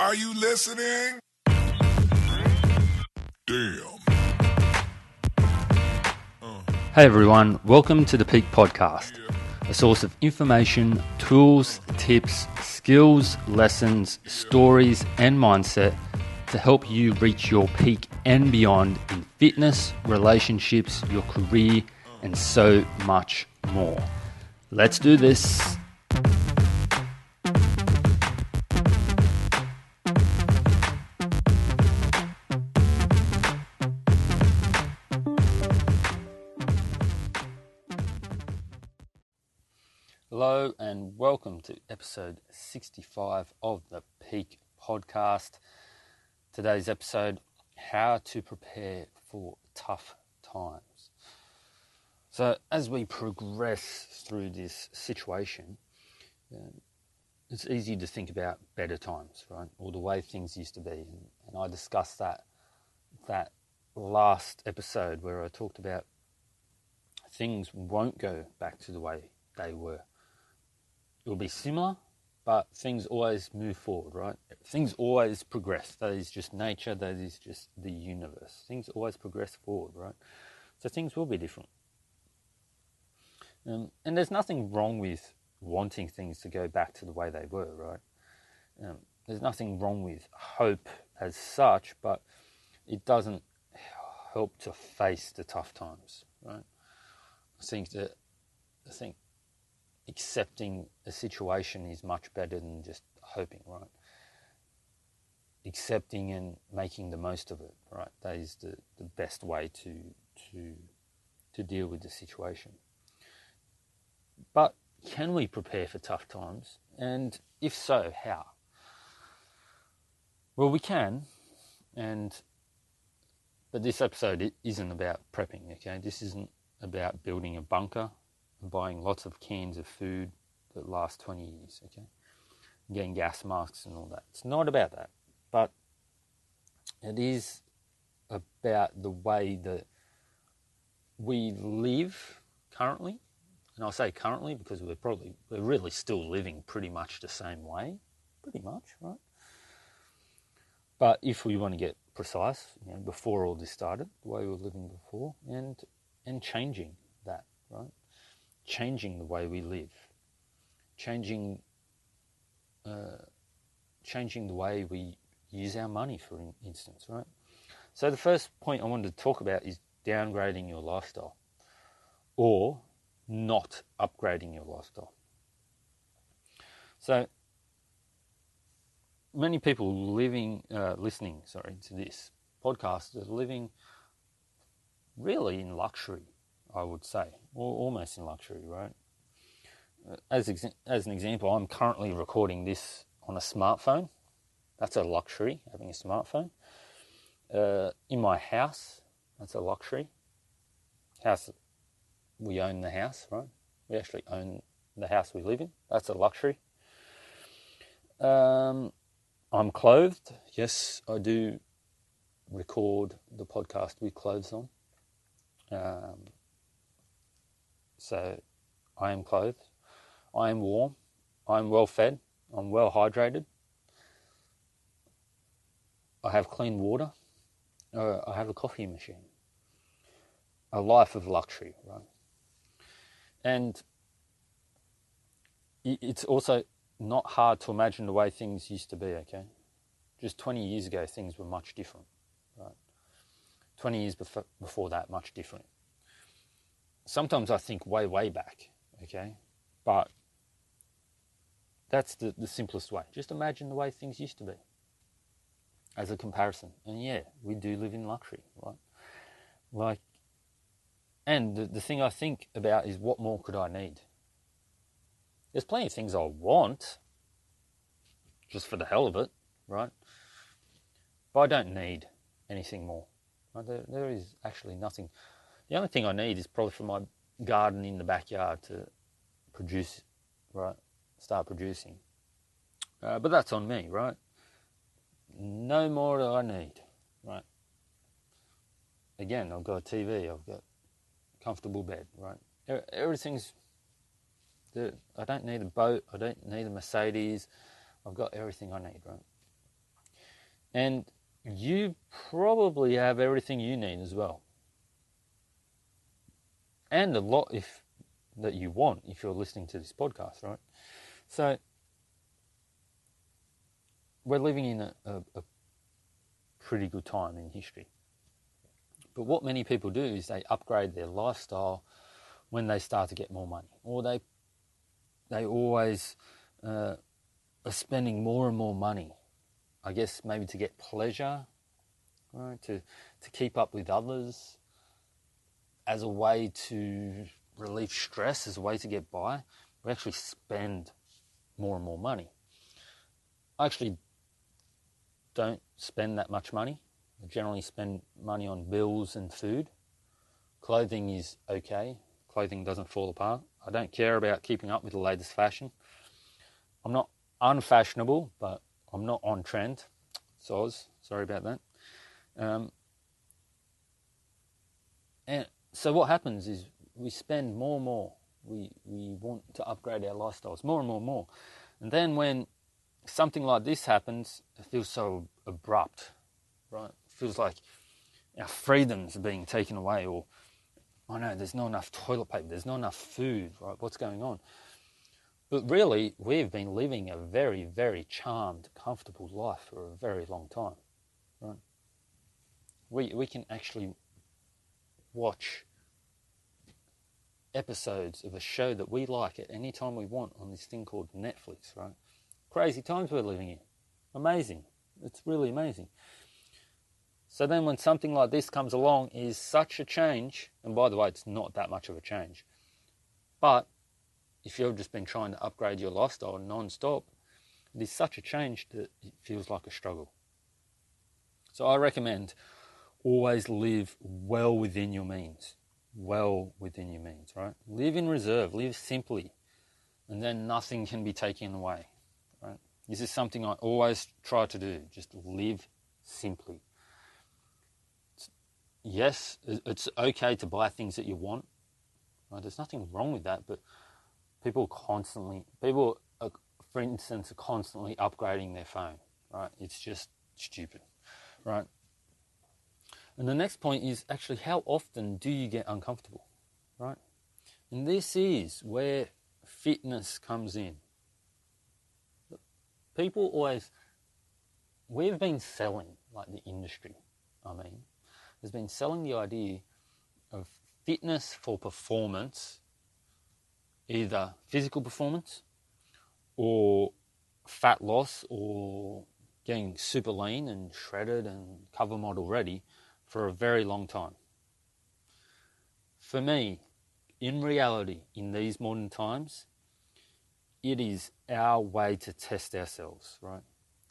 Are you listening? Damn. Hey everyone, welcome to the Peak Podcast, a source of information, tools, tips, skills, lessons, stories, and mindset to help you reach your peak and beyond in fitness, relationships, your career, and so much more. Let's do this. Hello and welcome to episode 65 of the Peak Podcast. Today's episode, how to prepare for tough times. So as we progress through this situation, it's easy to think about better times, right? Or the way things used to be. And I discussed that last episode where I talked about things won't go back to the way they were. It will be similar, but things always move forward, right? Things always progress. That is just nature. That is just the universe. Things always progress forward, right? So things will be different. And there's nothing wrong with wanting things to go back to the way they were, right? There's nothing wrong with hope as such, but it doesn't help to face the tough times, right? I think accepting a situation is much better than just hoping, right? Accepting and making the most of it, right? That is the best way to deal with the situation. But can we prepare for tough times? And if so, how? Well, we can, but this episode isn't about prepping, okay? This isn't about building a bunker and buying lots of cans of food that last 20 years, okay? Getting gas masks and all that. It's not about that, but it is about the way that we live currently. And I'll say currently because we're really still living pretty much the same way, pretty much, right? But if we want to get precise, before all this started, the way we were living before, and changing that, right? Changing the way we live, changing the way we use our money, for instance, right? So the first point I wanted to talk about is downgrading your lifestyle, or not upgrading your lifestyle. So many people listening to this podcast are living really in luxury, I would say, or almost in luxury, right? As an example, I'm currently recording this on a smartphone. That's a luxury, having a smartphone. In my house, that's a luxury. We own the house, right? We actually own the house we live in. That's a luxury. I'm clothed. Yes, I do record the podcast with clothes on. So I am clothed. I am warm. I'm well fed. I'm well hydrated. I have clean water. I have a coffee machine. A life of luxury, right? And it's also not hard to imagine the way things used to be, okay? Just 20 years ago, things were much different, right? 20 years before that, much different. Sometimes I think way back, okay? But that's the simplest way. Just imagine the way things used to be as a comparison. And yeah, we do live in luxury, right? And the thing I think about is, what more could I need? There's plenty of things I want, just for the hell of it, right? But I don't need anything more. Right? There is actually nothing. The only thing I need is probably for my garden in the backyard to produce, right? Start producing. But that's on me, right? No more do I need, right? Again, I've got a TV, I've got a comfortable bed, right? Everything's... I don't need a boat, I don't need a Mercedes. I've got everything I need, right? And you probably have everything you need as well. And a lot that you want if you're listening to this podcast, right? So we're living in a pretty good time in history. But what many people do is they upgrade their lifestyle when they start to get more money, or they always are spending more and more money, I guess maybe to get pleasure, right? To keep up with others, as a way to relieve stress, as a way to get by. We actually spend more and more money. I actually don't spend that much money. I generally spend money on bills and food. Clothing is okay. Clothing doesn't fall apart. I don't care about keeping up with the latest fashion. I'm not unfashionable, but I'm not on trend. Sorry about that. And so what happens is we spend more and more. We want to upgrade our lifestyles more and more and more. And then when something like this happens, it feels so abrupt, right? It feels like our freedoms are being taken away, or, oh no, there's not enough toilet paper, there's not enough food, right? What's going on? But really, we've been living a very, very charmed, comfortable life for a very long time, right? We can actually watch episodes of a show that we like at any time we want on this thing called Netflix, right? Crazy times we're living in. Amazing. It's really amazing. So then when something like this comes along, is such a change, and by the way, it's not that much of a change, but if you've just been trying to upgrade your lifestyle non-stop, it is such a change that it feels like a struggle. So I recommend always live well within your means. Well within your means, right? Live in reserve, live simply, and then nothing can be taken away, right? This is something I always try to do, just live simply. Yes, it's okay to buy things that you want, right? There's nothing wrong with that, but people, for instance, are constantly upgrading their phone, right? It's just stupid, right? And the next point is actually, how often do you get uncomfortable, right? And this is where fitness comes in. People always, we've been selling, like the industry, has been selling the idea of fitness for performance, either physical performance or fat loss or getting super lean and shredded and cover model ready for a very long time. For me, in reality, in these modern times, it is our way to test ourselves, right?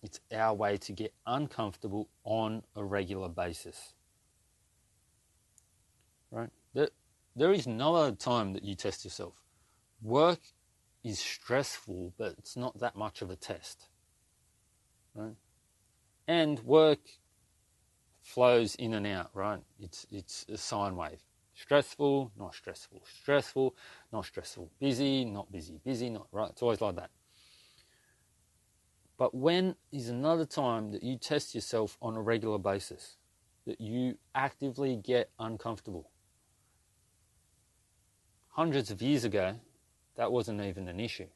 It's our way to get uncomfortable on a regular basis, right? There is no other time that you test yourself. Work is stressful, but it's not that much of a test, right? And work flows in and out, right? It's a sine wave. Stressful, not stressful. Stressful, not stressful. Busy, not busy. Busy, not, right? It's always like that. But when is another time that you test yourself on a regular basis, that you actively get uncomfortable? Hundreds of years ago, that wasn't even an issue.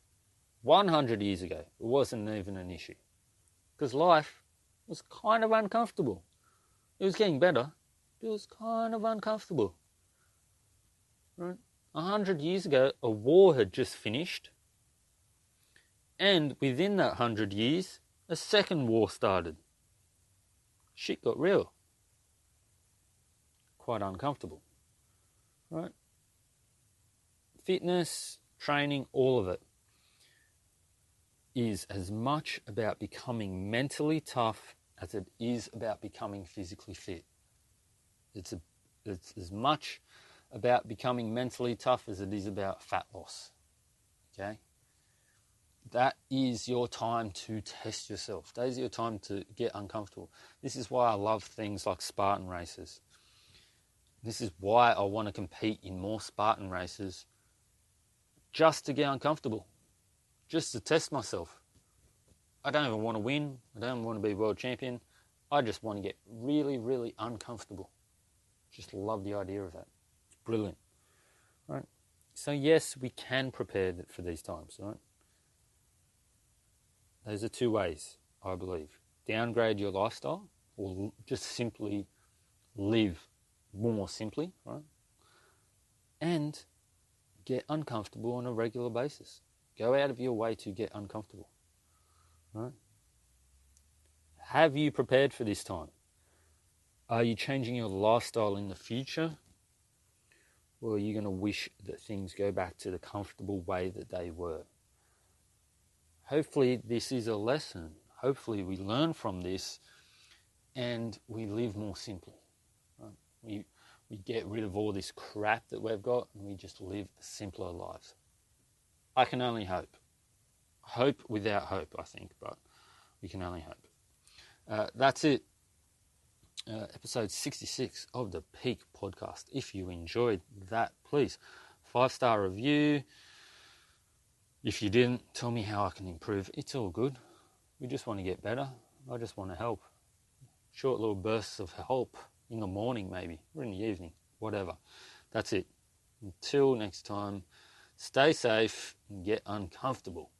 100 years ago, it wasn't even an issue. Because life was kind of uncomfortable. It was getting better. It was kind of uncomfortable. Right? 100 years ago, a war had just finished. And within that 100 years, a second war started. Shit got real. Quite uncomfortable. Right? Fitness, training, all of it is as much about becoming mentally tough as it is about becoming physically fit. It's as much about becoming mentally tough as it is about fat loss. Okay? That is your time to test yourself. That is your time to get uncomfortable. This is why I love things like Spartan races. This is why I want to compete in more Spartan races, just to get uncomfortable, just to test myself. I don't even want to win. I don't want to be world champion. I just want to get really, really uncomfortable. Just love the idea of that. It's brilliant, right? So yes, we can prepare for these times, right? Those are two ways, I believe. Downgrade your lifestyle, or just simply live more simply, right? And get uncomfortable on a regular basis. Go out of your way to get uncomfortable, right? Have you prepared for this time? Are you changing your lifestyle in the future? Or are you going to wish that things go back to the comfortable way that they were? Hopefully this is a lesson. Hopefully we learn from this and we live more simply. Right? We get rid of all this crap that we've got and we just live simpler lives. I can only hope. Hope without hope, I think, but we can only hope. That's it. Episode 66 of the Peak Podcast. If you enjoyed that, please 5-star review. If you didn't, tell me how I can improve. It's all good. We just want to get better. I just want to help. Short little bursts of help in the morning maybe, or in the evening, whatever. That's it. Until next time, stay safe and get uncomfortable.